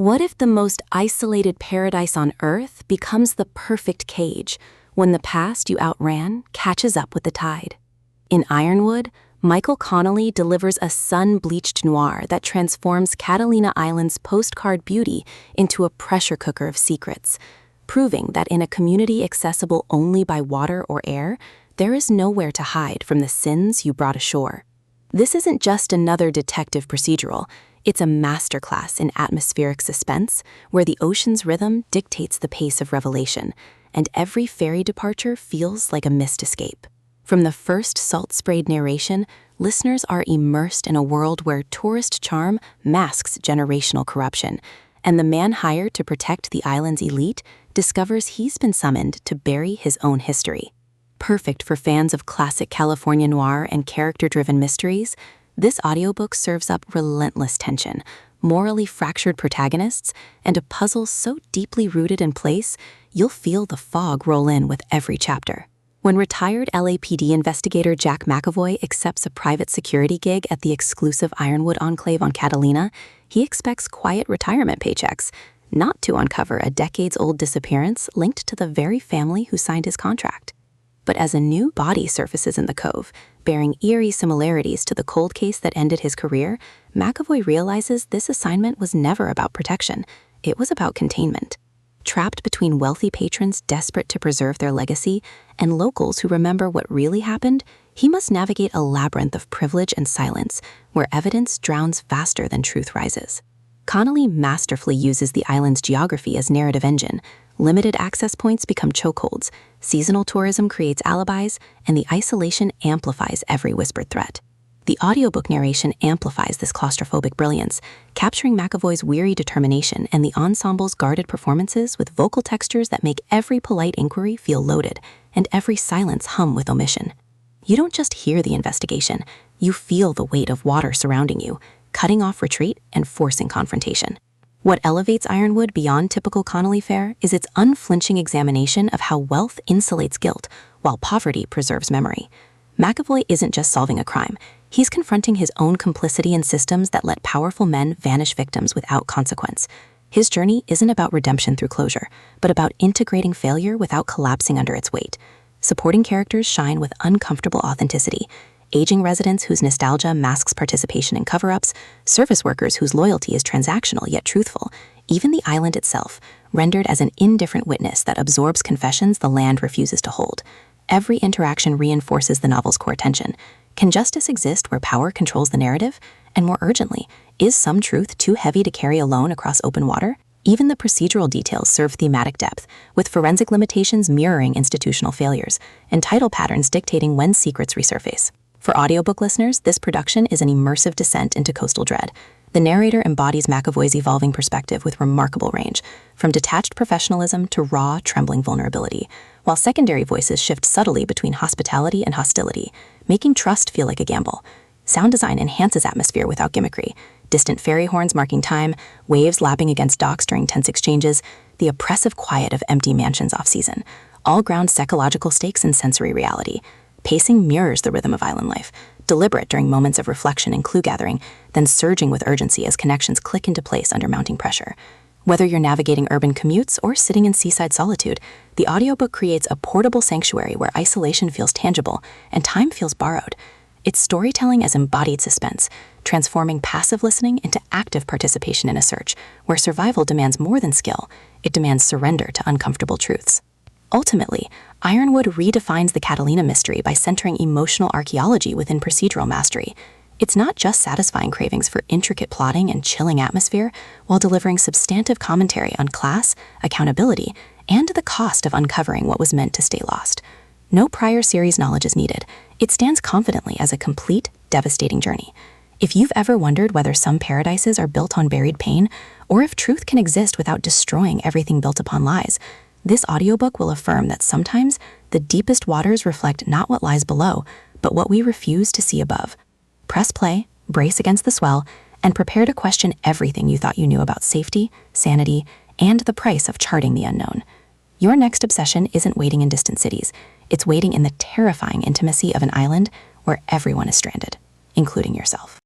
What if the most isolated paradise on Earth becomes the perfect cage when the past you outran catches up with the tide? In Ironwood, Michael Connelly delivers a sun-bleached noir that transforms Catalina Island's postcard beauty into a pressure cooker of secrets, proving that in a community accessible only by water or air, there is nowhere to hide from the sins you brought ashore. This isn't just another detective procedural, it's a masterclass in atmospheric suspense where the ocean's rhythm dictates the pace of revelation, and every ferry departure feels like a missed escape. From the first salt-sprayed narration, listeners are immersed in a world where tourist charm masks generational corruption, and the man hired to protect the island's elite discovers he's been summoned to bury his own history. Perfect for fans of classic California noir and character-driven mysteries, this audiobook serves up relentless tension, morally fractured protagonists, and a puzzle so deeply rooted in place, you'll feel the fog roll in with every chapter. When retired LAPD investigator Jack McAvoy accepts a private security gig at the exclusive Ironwood enclave on Catalina, he expects quiet retirement paychecks, not to uncover a decades-old disappearance linked to the very family who signed his contract. But as a new body surfaces in the cove, bearing eerie similarities to the cold case that ended his career, McAvoy realizes this assignment was never about protection. It was about containment. Trapped between wealthy patrons desperate to preserve their legacy and locals who remember what really happened, he must navigate a labyrinth of privilege and silence where evidence drowns faster than truth rises. Connelly masterfully uses the island's geography as narrative engine. Limited access points become chokeholds, seasonal tourism creates alibis, and the isolation amplifies every whispered threat. The audiobook narration amplifies this claustrophobic brilliance, capturing McAvoy's weary determination and the ensemble's guarded performances with vocal textures that make every polite inquiry feel loaded and every silence hum with omission. You don't just hear the investigation, you feel the weight of water surrounding you, cutting off retreat and forcing confrontation. What elevates Ironwood beyond typical Connelly fare is its unflinching examination of how wealth insulates guilt while poverty preserves memory. McAvoy isn't just solving a crime, he's confronting his own complicity in systems that let powerful men vanish victims without consequence. His journey isn't about redemption through closure, but about integrating failure without collapsing under its weight. Supporting characters shine with uncomfortable authenticity, aging residents whose nostalgia masks participation in cover-ups, service workers whose loyalty is transactional yet truthful, even the island itself, rendered as an indifferent witness that absorbs confessions the land refuses to hold. Every interaction reinforces the novel's core tension. Can justice exist where power controls the narrative? And more urgently, is some truth too heavy to carry alone across open water? Even the procedural details serve thematic depth, with forensic limitations mirroring institutional failures, and title patterns dictating when secrets resurface. For audiobook listeners, this production is an immersive descent into coastal dread. The narrator embodies McAvoy's evolving perspective with remarkable range, from detached professionalism to raw, trembling vulnerability, while secondary voices shift subtly between hospitality and hostility, making trust feel like a gamble. Sound design enhances atmosphere without gimmickry. Distant ferry horns marking time, waves lapping against docks during tense exchanges, the oppressive quiet of empty mansions off-season, all ground psychological stakes in sensory reality. Pacing mirrors the rhythm of island life, deliberate during moments of reflection and clue-gathering, then surging with urgency as connections click into place under mounting pressure. Whether you're navigating urban commutes or sitting in seaside solitude, the audiobook creates a portable sanctuary where isolation feels tangible and time feels borrowed. It's storytelling as embodied suspense, transforming passive listening into active participation in a search, where survival demands more than skill, it demands surrender to uncomfortable truths. Ultimately, Ironwood redefines the Catalina mystery by centering emotional archaeology within procedural mastery. It's not just satisfying cravings for intricate plotting and chilling atmosphere, while delivering substantive commentary on class, accountability, and the cost of uncovering what was meant to stay lost. No prior series knowledge is needed. It stands confidently as a complete, devastating journey. If you've ever wondered whether some paradises are built on buried pain, or if truth can exist without destroying everything built upon lies, this audiobook will affirm that sometimes the deepest waters reflect not what lies below, but what we refuse to see above. Press play, brace against the swell, and prepare to question everything you thought you knew about safety, sanity, and the price of charting the unknown. Your next obsession isn't waiting in distant cities. It's waiting in the terrifying intimacy of an island where everyone is stranded, including yourself.